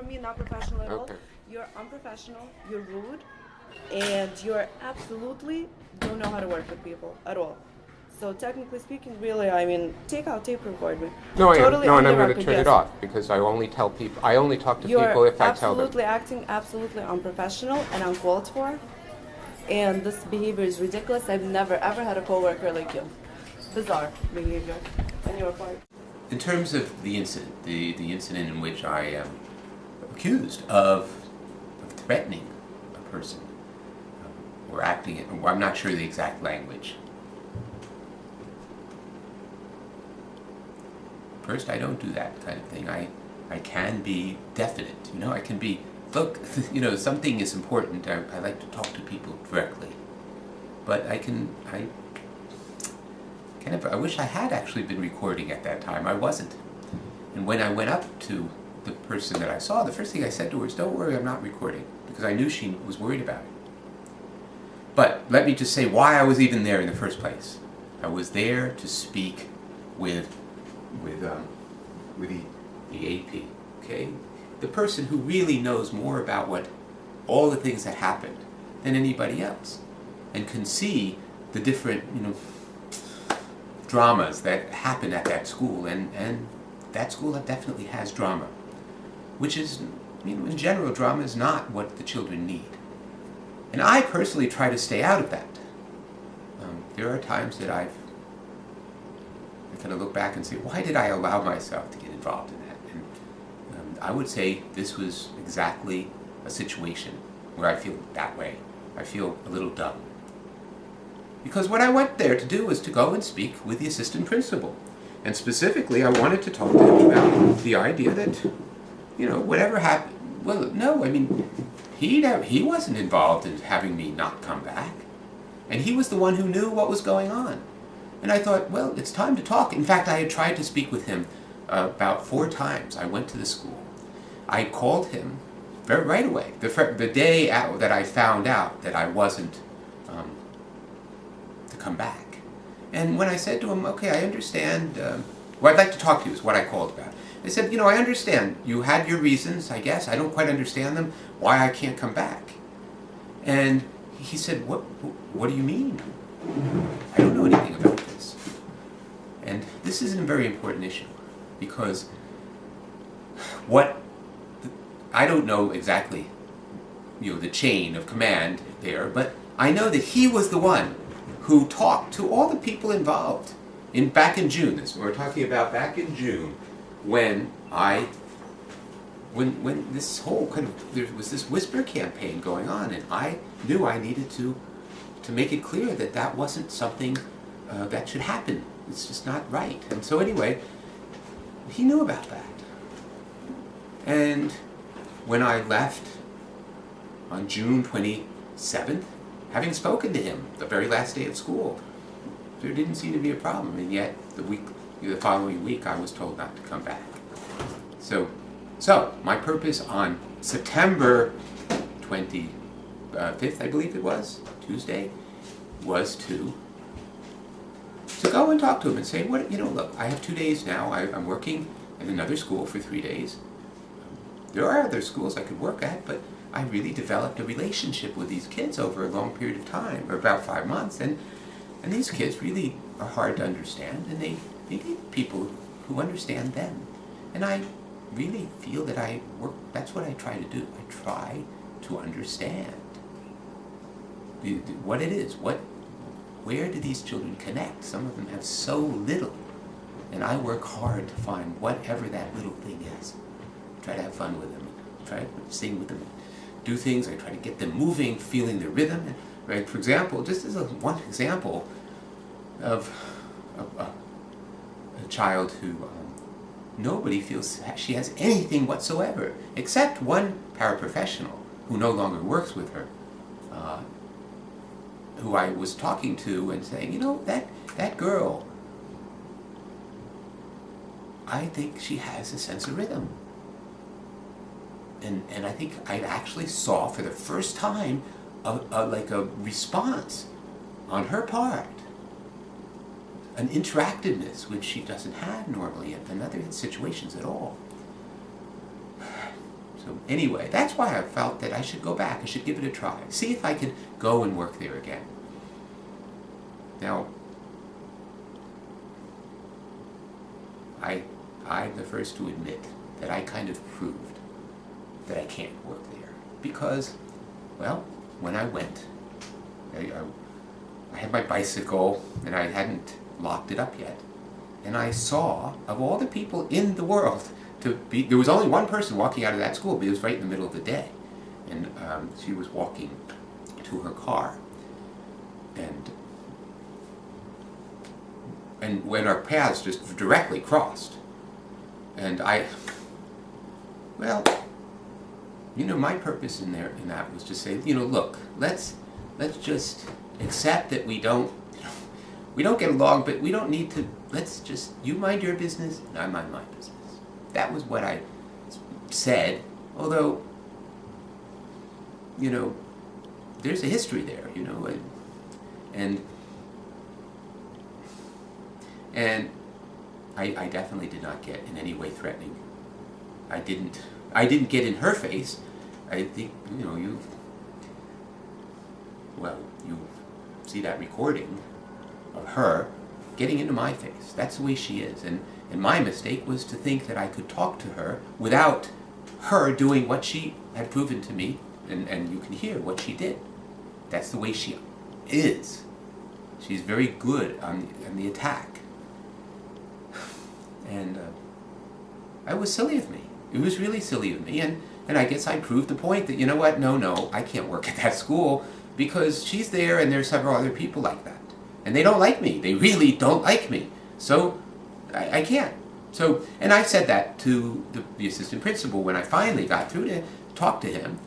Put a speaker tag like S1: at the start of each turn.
S1: from me, not professional at all.
S2: Okay.
S1: You're unprofessional, you're rude, and you're absolutely don't know how to work with people at all. So technically speaking, really, I mean, take out tape recorder.
S2: No, I am.
S1: Totally
S2: No, and
S1: on
S2: I'm
S1: the
S2: going to
S1: record,
S2: turn
S1: yes.
S2: it off because I only tell people. I only talk to
S1: You're
S2: people if I tell them.
S1: absolutely acting absolutely unprofessional and uncalled for. And this behavior is ridiculous. I've never ever had a coworker like you. Bizarre behavior on your part.
S3: In terms of the incident, the incident in which I am accused of threatening a person or acting it, or I'm not sure the exact language. First, I don't do that kind of thing. I can be definite. I can be, look, something is important. I like to talk to people directly. But I wish I had actually been recording at that time. I wasn't. And when I went up to the person that I saw, the first thing I said to her was, "Don't worry, I'm not recording," because I knew she was worried about it. But let me just say why I was even there in the first place. I was there to speak with the AP, okay? The person who really knows more about all the things that happened than anybody else, and can see the different, dramas that happen at that school, and that school definitely has drama, which is, in general, drama is not what the children need. And I personally try to stay out of that. There are times that I kind of look back and say, why did I allow myself to get involved in that? And I would say this was exactly a situation where I feel that way. I feel a little dumb. Because what I went there to do was to go and speak with the assistant principal. And specifically, I wanted to talk to him about the idea that, whatever happened, well, no, he wasn't involved in having me not come back. And he was the one who knew what was going on. And I thought, well, it's time to talk. In fact, I had tried to speak with him about 4 times. I went to the school. I called him right away, the day that I found out that I wasn't to come back. And when I said to him, okay, I understand, what I'd like to talk to you is what I called about. I said, I understand. You had your reasons, I guess. I don't quite understand them, why I can't come back. And he said, what do you mean? I don't know anything about this. And this is a very important issue, because I don't know exactly, the chain of command there, but I know that he was the one who talked to all the people involved back in June. We're talking about back in June, when this whole there was this whisper campaign going on, and I knew I needed to make it clear that wasn't something that should happen. It's just not right. And so anyway, he knew about that. And when I left on June 27th, having spoken to him the very last day of school, there didn't seem to be a problem. And yet, the following week, I was told not to come back. So my purpose on September 25th, I believe it was, Tuesday, was to go and talk to him and say, look, I have 2 days now. I'm working at another school for 3 days. There are other schools I could work at, but I really developed a relationship with these kids over a long period of time, or about 5 months, and these kids really are hard to understand, and they need people who understand them. And I really feel that that's what I try to do. I try to understand what it is, where do these children connect? Some of them have so little, and I work hard to find whatever that little thing is. Try to have fun with them, try to sing with them, do things. I try to get them moving, feeling the rhythm. Right? For example, just as one example of a child who nobody feels she has anything whatsoever, except one paraprofessional who no longer works with her, who I was talking to and saying, that girl, I think she has a sense of rhythm. And I think I actually saw for the first time a response on her part, an interactiveness which she doesn't have normally in other situations at all. So anyway, that's why I felt that I should go back. I should give it a try. See if I could go and work there again. Now, I'm the first to admit that I kind of proved that I can't work there. Because, well, when I went, I had my bicycle and I hadn't locked it up yet. And I saw, of all the people in the world, there was only one person walking out of that school, but it was right in the middle of the day. And she was walking to her car. And when our paths just directly crossed. And well, my purpose in that was to say, look, let's just accept that we don't get along, but we don't need to, you mind your business, and I mind my business. That was what I said, although, there's a history there, and I definitely did not get in any way threatening. I didn't get in her face. I think, you see that recording of her getting into my face. That's the way she is. And my mistake was to think that I could talk to her without her doing what she had proven to me, and you can hear what she did. That's the way she is. She's very good on the attack. And it was silly of me. It was really silly of me, and I guess I proved the point that, no, I can't work at that school because she's there and there's several other people like that. And they don't like me. They really don't like me. So I can't. So, and I said that to the assistant principal when I finally got through to talk to him.